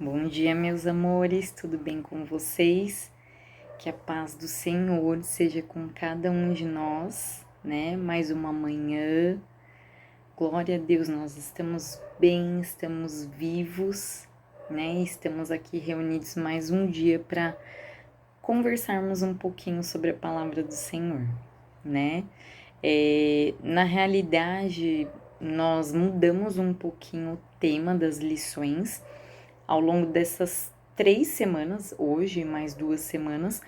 Bom dia, meus amores, tudo bem com vocês? Que a paz do Senhor seja com cada um de nós, né? Mais uma manhã. Glória a Deus, nós estamos bem, estamos vivos, né? Estamos aqui reunidos mais um dia para conversarmos um pouquinho sobre a palavra do Senhor, né? Na realidade, nós mudamos um pouquinho o tema das lições ao longo dessas 3 semanas, hoje mais 2 semanas,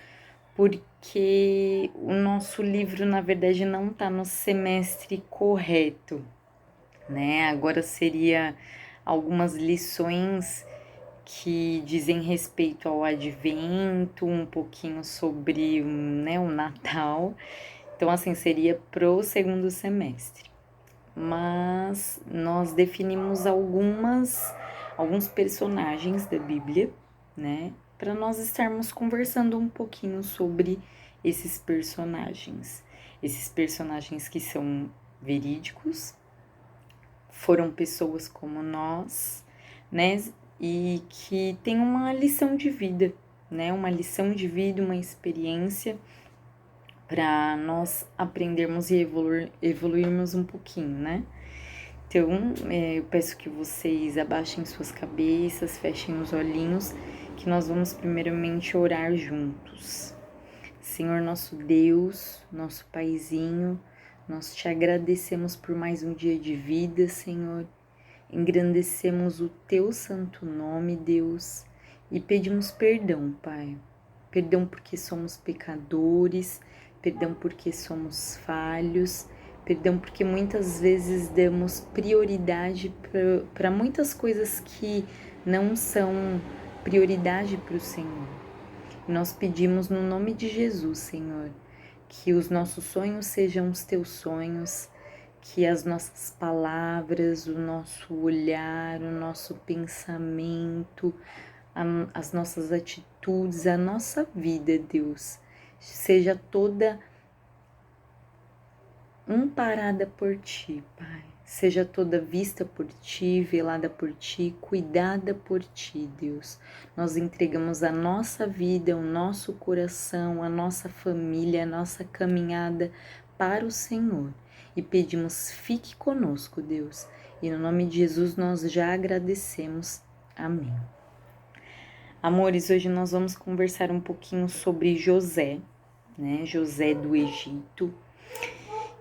porque o nosso livro, na verdade, não está no semestre correto, né? Agora seria algumas lições que dizem respeito ao advento, um pouquinho sobre, né, o Natal. Então, assim, seria pro segundo semestre. Mas nós definimos alguns personagens da Bíblia, né, para nós estarmos conversando um pouquinho sobre esses personagens. Esses personagens que são verídicos, foram pessoas como nós, né, e que têm uma lição de vida, né, uma lição de vida, uma experiência para nós aprendermos e evoluirmos um pouquinho, né? Então, eu peço que vocês abaixem suas cabeças, fechem os olhinhos, que nós vamos primeiramente orar juntos. Senhor nosso Deus, nosso Paizinho, nós te agradecemos por mais um dia de vida, Senhor. Engrandecemos o teu santo nome, Deus, e pedimos perdão, Pai. Perdão porque somos pecadores, perdão porque somos falhos, perdão porque muitas vezes damos prioridade para muitas coisas que não são prioridade para o Senhor. Nós pedimos no nome de Jesus, Senhor, que os nossos sonhos sejam os teus sonhos, que as nossas palavras, o nosso olhar, o nosso pensamento, as nossas atitudes, a nossa vida, Deus, seja toda amparada por Ti, Pai. Seja toda vista por Ti, velada por Ti, cuidada por Ti, Deus. Nós entregamos a nossa vida, o nosso coração, a nossa família, a nossa caminhada para o Senhor. E pedimos, fique conosco, Deus. E no nome de Jesus nós já agradecemos. Amém. Amores, hoje nós vamos conversar um pouquinho sobre José, né? José do Egito.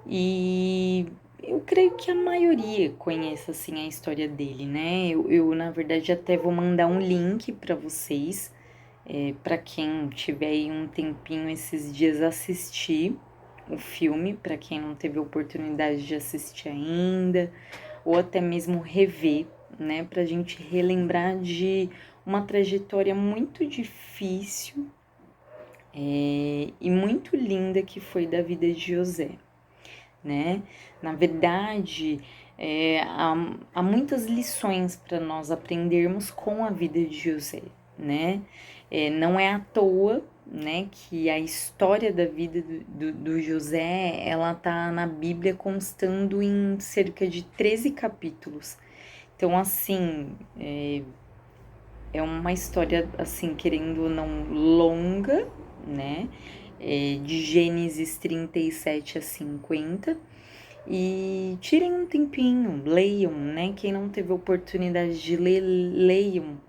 E eu creio que a maioria conhece assim a história dele, né? Eu na verdade até vou mandar um link para vocês, para quem tiver aí um tempinho esses dias assistir o filme, para quem não teve oportunidade de assistir ainda, ou até mesmo rever, né? Pra gente relembrar de uma trajetória muito difícil e muito linda que foi da vida de José, né? Na verdade, há muitas lições para nós aprendermos com a vida de José, né? Não é à toa, né, que a história da vida do José, ela tá na Bíblia constando em cerca de 13 capítulos. Então, assim, é uma história, assim, querendo ou não, longa, né? De Gênesis 37 a 50. E tirem um tempinho, leiam, né? Quem não teve oportunidade de ler, leiam,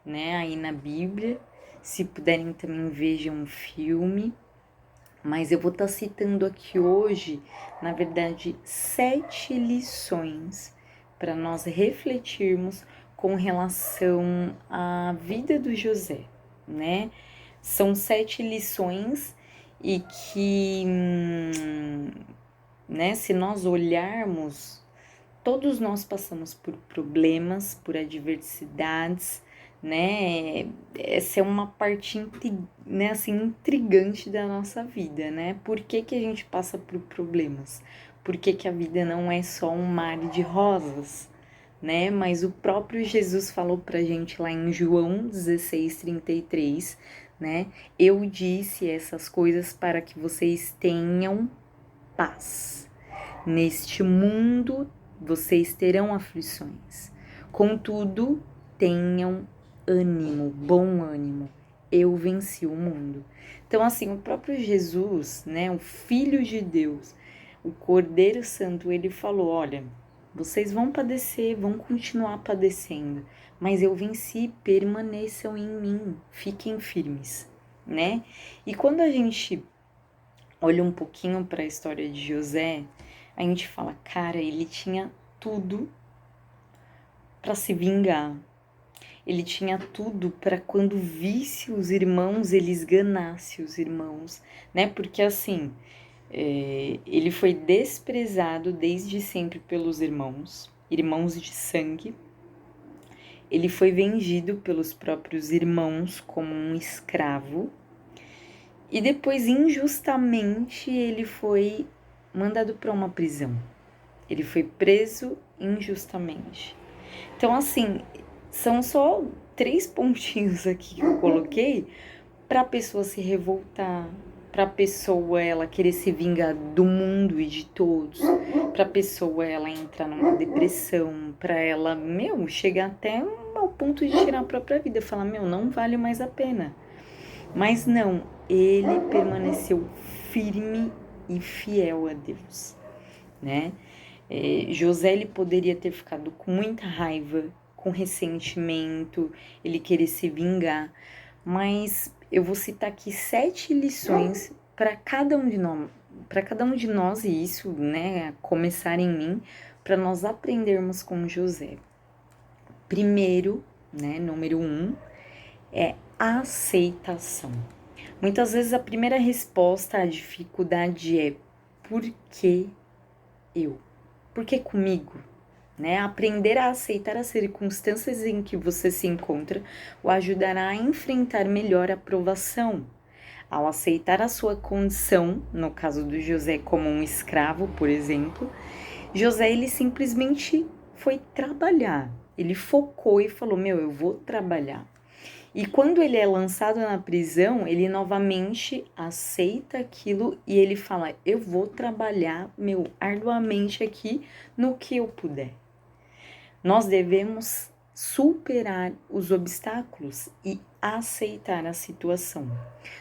né? Aí na Bíblia. Se puderem também vejam um filme. Mas eu vou estar citando aqui hoje, na verdade, 7 lições para nós refletirmos com relação à vida do José, né? São 7 lições e que, né, se nós olharmos, todos nós passamos por problemas, por adversidades, né? Essa é uma parte, né, assim, intrigante da nossa vida, né? Por que que a gente passa por problemas? Por que que a vida não é só um mar de rosas, né? Mas o próprio Jesus falou pra gente lá em João 16:33, né? Eu disse essas coisas para que vocês tenham paz. Neste mundo vocês terão aflições. Contudo, tenham ânimo, bom ânimo. Eu venci o mundo. Então, assim, o próprio Jesus, né, o Filho de Deus, o Cordeiro Santo, ele falou: olha, vocês vão padecer, vão continuar padecendo, mas eu venci, permaneçam em mim, fiquem firmes, né? E quando a gente olha um pouquinho para a história de José, a gente fala, cara, ele tinha tudo para se vingar. Ele tinha tudo para quando visse os irmãos, ele esganasse os irmãos, né? Porque assim, ele foi desprezado desde sempre pelos irmãos, irmãos de sangue. Ele foi vendido pelos próprios irmãos como um escravo. E depois, injustamente, ele foi mandado para uma prisão. Ele foi preso injustamente. Então, assim, são só 3 pontinhos aqui que eu coloquei para a pessoa se revoltar, para a pessoa ela querer se vingar do mundo e de todos, para a pessoa ela entrar numa depressão, para ela, chegar até ao ponto de tirar a própria vida, falar, não vale mais a pena. Mas não, ele permaneceu firme e fiel a Deus, né? José, ele poderia ter ficado com muita raiva, com ressentimento, ele querer se vingar, mas eu vou citar aqui 7 lições para cada um de nós, e isso, né, começar em mim, para nós aprendermos com José. Primeiro, né, número 1, é aceitação. Muitas vezes a primeira resposta à dificuldade é: por que eu? Por que comigo? Né? Aprender a aceitar as circunstâncias em que você se encontra o ajudará a enfrentar melhor a provação. Ao aceitar a sua condição, no caso do José como um escravo, por exemplo, José ele simplesmente foi trabalhar. Ele focou e falou, eu vou trabalhar. E quando ele é lançado na prisão, ele novamente aceita aquilo e ele fala, eu vou trabalhar, arduamente aqui no que eu puder. Nós devemos superar os obstáculos e aceitar a situação.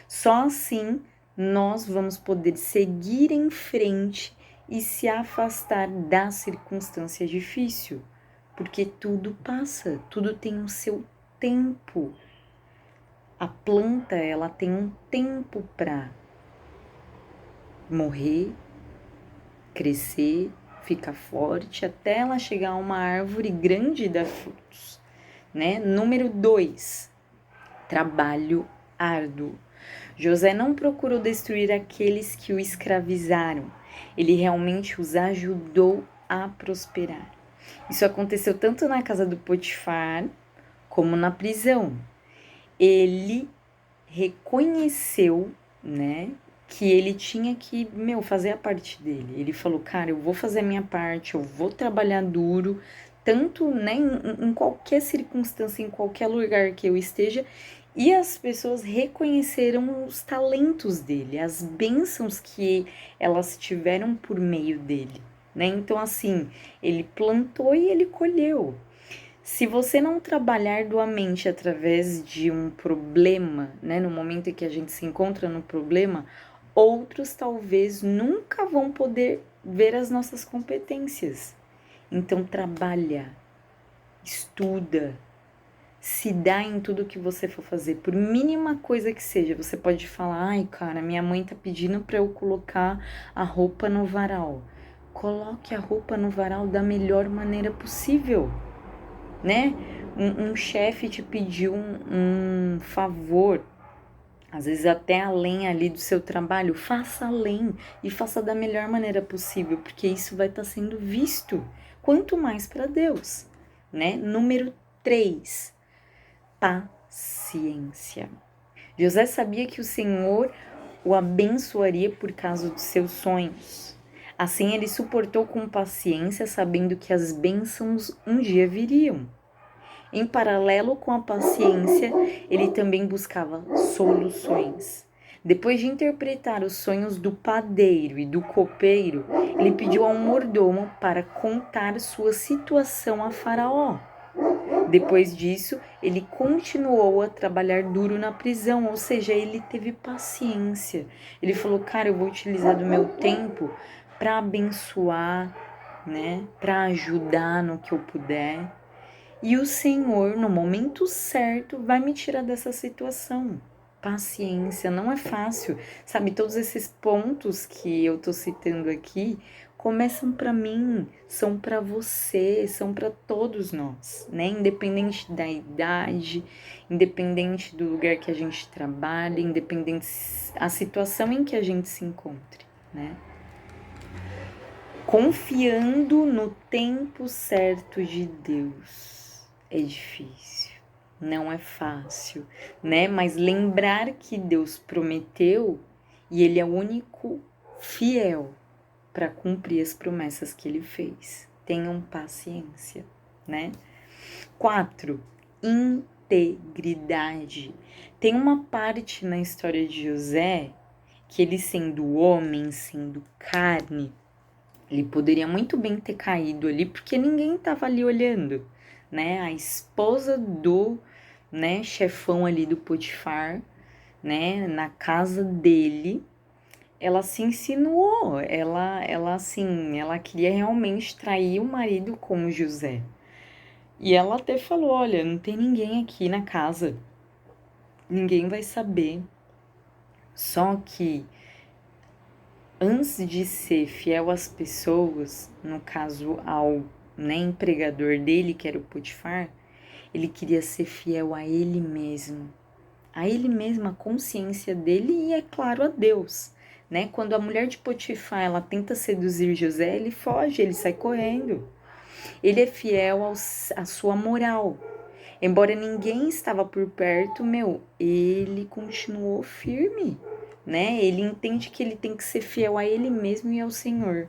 Só assim nós vamos poder seguir em frente e se afastar da circunstância difícil, porque tudo passa, tudo tem o seu tempo. A planta, ela tem um tempo para morrer, crescer, ficar forte, até ela chegar a uma árvore grande e dar frutos, né? Número 2, trabalho árduo. José não procurou destruir aqueles que o escravizaram, ele realmente os ajudou a prosperar. Isso aconteceu tanto na casa do Potifar como na prisão. Ele reconheceu, né, que ele tinha que, fazer a parte dele. Ele falou, cara, eu vou fazer a minha parte, eu vou trabalhar duro, tanto, né, em qualquer circunstância, em qualquer lugar que eu esteja, e as pessoas reconheceram os talentos dele, as bênçãos que elas tiveram por meio dele, né? Então, assim, ele plantou e ele colheu. Se você não trabalhar arduamente através de um problema, né, no momento em que a gente se encontra no problema, outros talvez nunca vão poder ver as nossas competências. Então trabalha, estuda, se dá em tudo que você for fazer, por mínima coisa que seja. Você pode falar, ai cara, minha mãe tá pedindo para eu colocar a roupa no varal. Coloque a roupa no varal da melhor maneira possível. Né? Um chefe te pediu um favor, às vezes até além ali do seu trabalho, faça além e faça da melhor maneira possível, porque isso vai estar sendo visto, quanto mais para Deus, né? Número 3, paciência. José sabia que o Senhor o abençoaria por causa dos seus sonhos. Assim ele suportou com paciência, sabendo que as bênçãos um dia viriam. Em paralelo com a paciência, ele também buscava soluções. Depois de interpretar os sonhos do padeiro e do copeiro, ele pediu a um mordomo para contar sua situação a Faraó. Depois disso, ele continuou a trabalhar duro na prisão, ou seja, ele teve paciência. Ele falou, cara, eu vou utilizar do meu tempo para abençoar, né, para ajudar no que eu puder. E o Senhor, no momento certo, vai me tirar dessa situação. Paciência, não é fácil. Sabe, todos esses pontos que eu tô citando aqui começam para mim, são para você, são para todos nós, né? Independente da idade, independente do lugar que a gente trabalha, independente da situação em que a gente se encontre, né? Confiando no tempo certo de Deus. É difícil, não é fácil, né? Mas lembrar que Deus prometeu e Ele é o único fiel para cumprir as promessas que Ele fez. Tenham paciência, né? 4. Integridade. Tem uma parte na história de José que ele sendo homem, sendo carne, ele poderia muito bem ter caído ali, porque ninguém estava ali olhando, né? A esposa do, né, chefão ali do Potifar, né, na casa dele, ela se insinuou, ela assim, ela queria realmente trair o marido com José. E ela até falou, olha, não tem ninguém aqui na casa, ninguém vai saber. Só que antes de ser fiel às pessoas, no caso ao, né, empregador dele, que era o Potifar, ele queria ser fiel a ele mesmo, a consciência dele e, é claro, a Deus, né? Quando a mulher de Potifar, ela tenta seduzir José, ele foge, ele sai correndo. Ele é fiel à sua moral. Embora ninguém estava por perto, ele continuou firme, né? Ele entende que ele tem que ser fiel a ele mesmo e ao Senhor.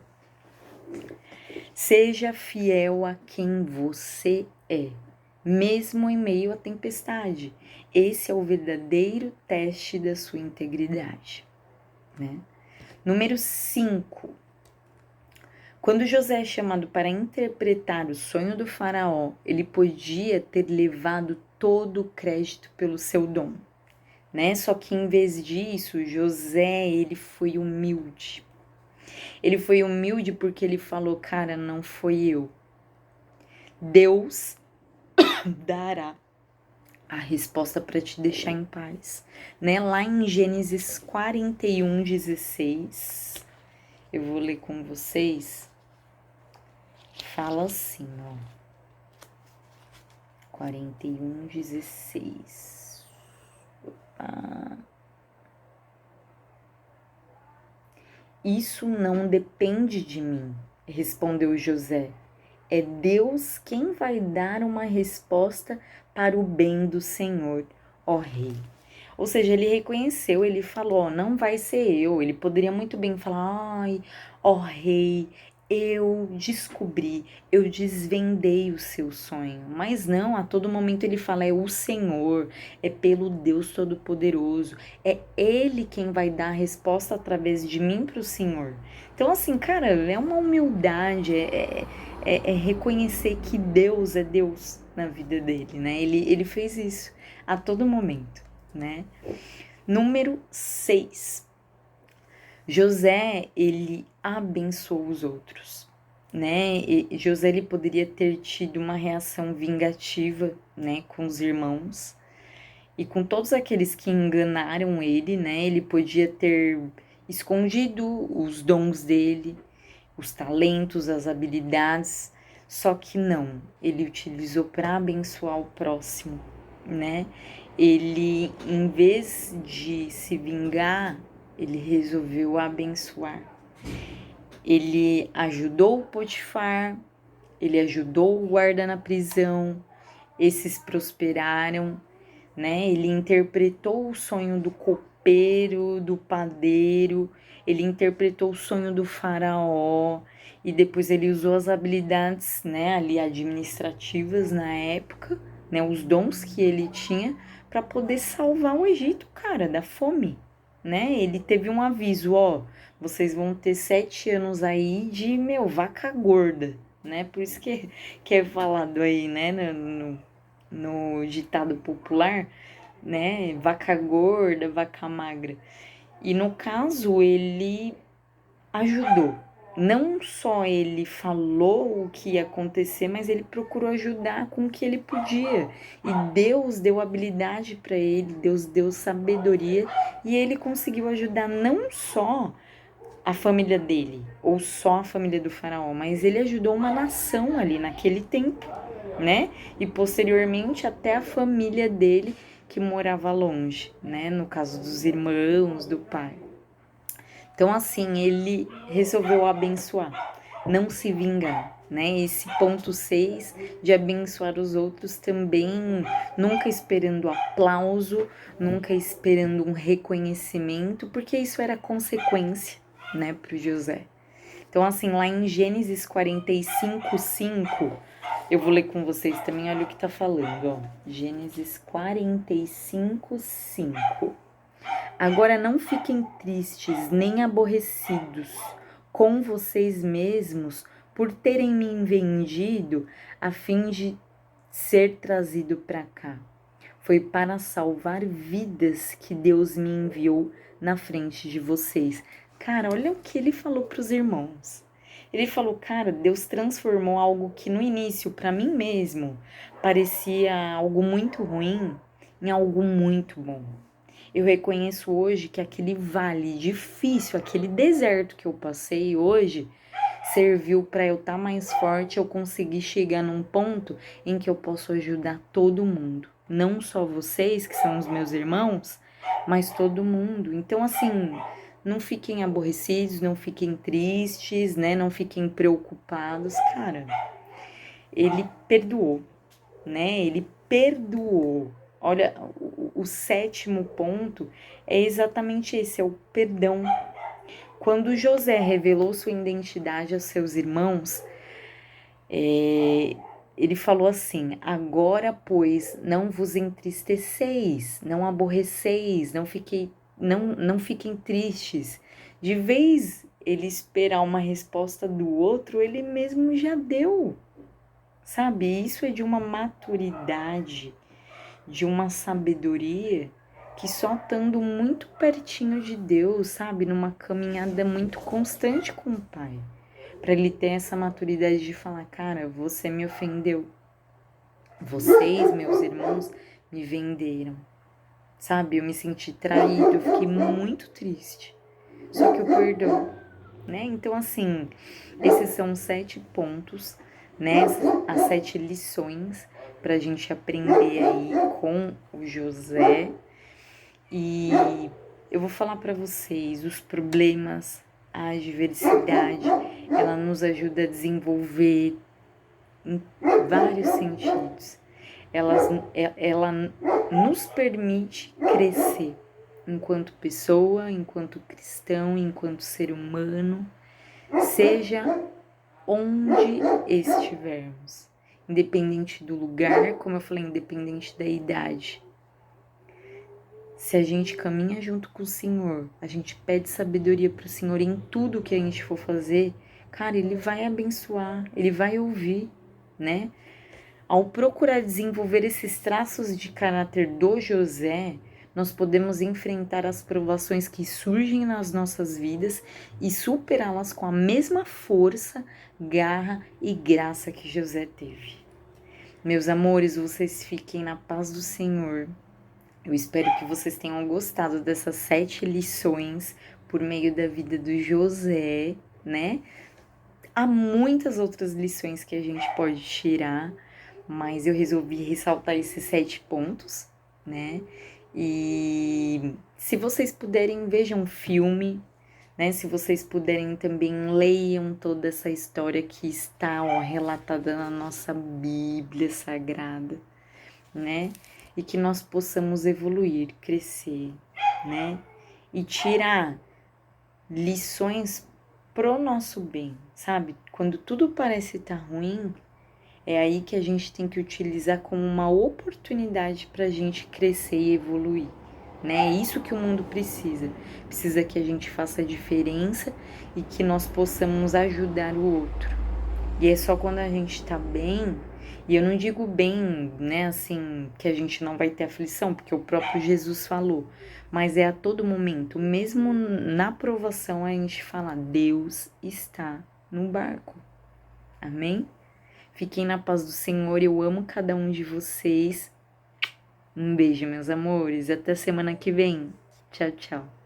Seja fiel a quem você é, mesmo em meio à tempestade. Esse é o verdadeiro teste da sua integridade, né? Número 5. Quando José é chamado para interpretar o sonho do faraó, ele podia ter levado todo o crédito pelo seu dom, né? Só que em vez disso, José, ele foi humilde. Ele foi humilde porque ele falou, cara, não foi eu. Deus dará a resposta para te deixar em paz, né? Lá em Gênesis 41:16, eu vou ler com vocês. Fala assim, ó. 41:16. Opa. Isso não depende de mim, respondeu José. É Deus quem vai dar uma resposta para o bem do Senhor, ó rei. Ou seja, ele reconheceu, ele falou, ó, não vai ser eu. Ele poderia muito bem falar, ai, ó rei, eu descobri, eu desvendei o seu sonho. Mas não, a todo momento ele fala, é o Senhor, é pelo Deus Todo-Poderoso. É Ele quem vai dar a resposta através de mim para o Senhor. Então, assim, cara, é uma humildade, é reconhecer que Deus é Deus na vida dele, né? Ele fez isso a todo momento, né? Número 6. José, ele abençoou os outros, né? E José, ele poderia ter tido uma reação vingativa, né, com os irmãos e com todos aqueles que enganaram ele, né? Ele podia ter escondido os dons dele, os talentos, as habilidades, só que não, ele utilizou para abençoar o próximo, né? Ele, em vez de se vingar, ele resolveu abençoar. Ele ajudou o Potifar, ele ajudou o guarda na prisão, esses prosperaram, né? Ele interpretou o sonho do copeiro, do padeiro, ele interpretou o sonho do faraó e depois ele usou as habilidades, né, ali administrativas na época, né, os dons que ele tinha para poder salvar o Egito, cara, da fome, né? Ele teve um aviso, ó, vocês vão ter 7 anos aí de, vaca gorda, né? Por isso que é falado aí, né, no ditado popular, né? Vaca gorda, vaca magra. E no caso, ele ajudou. Não só ele falou o que ia acontecer, mas ele procurou ajudar com o que ele podia. E Deus deu habilidade para ele, Deus deu sabedoria e ele conseguiu ajudar não só a família dele, ou só a família do faraó, mas ele ajudou uma nação ali naquele tempo, né? E posteriormente até a família dele que morava longe, né? No caso dos irmãos, do pai. Então, assim, ele resolveu abençoar, não se vingar, né? Esse ponto 6 de abençoar os outros também, nunca esperando aplauso, nunca esperando um reconhecimento, porque isso era consequência, né, para o José. Então, assim, lá em Gênesis 45:5, eu vou ler com vocês também, olha o que tá falando, ó. Gênesis 45:5. Agora não fiquem tristes nem aborrecidos com vocês mesmos por terem me vendido a fim de ser trazido para cá. Foi para salvar vidas que Deus me enviou na frente de vocês. Cara, olha o que ele falou para os irmãos. Ele falou, cara, Deus transformou algo que no início, para mim mesmo, parecia algo muito ruim em algo muito bom. Eu reconheço hoje que aquele vale difícil, aquele deserto que eu passei hoje, serviu para eu estar mais forte, eu conseguir chegar num ponto em que eu posso ajudar todo mundo. Não só vocês, que são os meus irmãos, mas todo mundo. Então, assim, não fiquem aborrecidos, não fiquem tristes, né? Não fiquem preocupados. Cara, ele perdoou, né? Ele perdoou. Olha, o sétimo ponto é exatamente esse, é o perdão. Quando José revelou sua identidade aos seus irmãos, ele falou assim, agora, pois, não vos entristeceis, não aborreceis, não fiquem tristes. De vez ele esperar uma resposta do outro, ele mesmo já deu. Sabe, isso é de uma maturidade, de uma sabedoria que só estando muito pertinho de Deus, sabe, numa caminhada muito constante com o Pai, para ele ter essa maturidade de falar, cara, você me ofendeu, vocês, meus irmãos, me venderam, sabe, eu me senti traído, eu fiquei muito triste, só que eu perdoo, né? Então, assim, esses são 7 pontos, né? As 7 lições para a gente aprender aí com o José. E eu vou falar para vocês, os problemas, a adversidade, ela nos ajuda a desenvolver em vários sentidos. Ela nos permite crescer enquanto pessoa, enquanto cristão, enquanto ser humano, seja onde estivermos, independente do lugar, como eu falei, independente da idade. Se a gente caminha junto com o Senhor, a gente pede sabedoria para o Senhor em tudo que a gente for fazer, cara, Ele vai abençoar, Ele vai ouvir, né? Ao procurar desenvolver esses traços de caráter do José, nós podemos enfrentar as provações que surgem nas nossas vidas e superá-las com a mesma força, garra e graça que José teve. Meus amores, vocês fiquem na paz do Senhor. Eu espero que vocês tenham gostado dessas 7 lições por meio da vida do José, né? Há muitas outras lições que a gente pode tirar, mas eu resolvi ressaltar esses 7 pontos, né? E se vocês puderem, vejam um filme, né? Se vocês puderem também, leiam toda essa história que está, ó, relatada na nossa Bíblia Sagrada, né? E que nós possamos evoluir, crescer, né? E tirar lições pro nosso bem, sabe? Quando tudo parece estar ruim, é aí que a gente tem que utilizar como uma oportunidade para a gente crescer e evoluir, né? É isso que o mundo precisa. Precisa que a gente faça a diferença e que nós possamos ajudar o outro. E é só quando a gente tá bem E eu não digo bem, né, assim, que a gente não vai ter aflição, porque o próprio Jesus falou, mas é a todo momento, mesmo na provação, a gente fala: Deus está no barco. Amém? Fiquem na paz do Senhor, eu amo cada um de vocês. Um beijo, meus amores, até semana que vem. Tchau, tchau.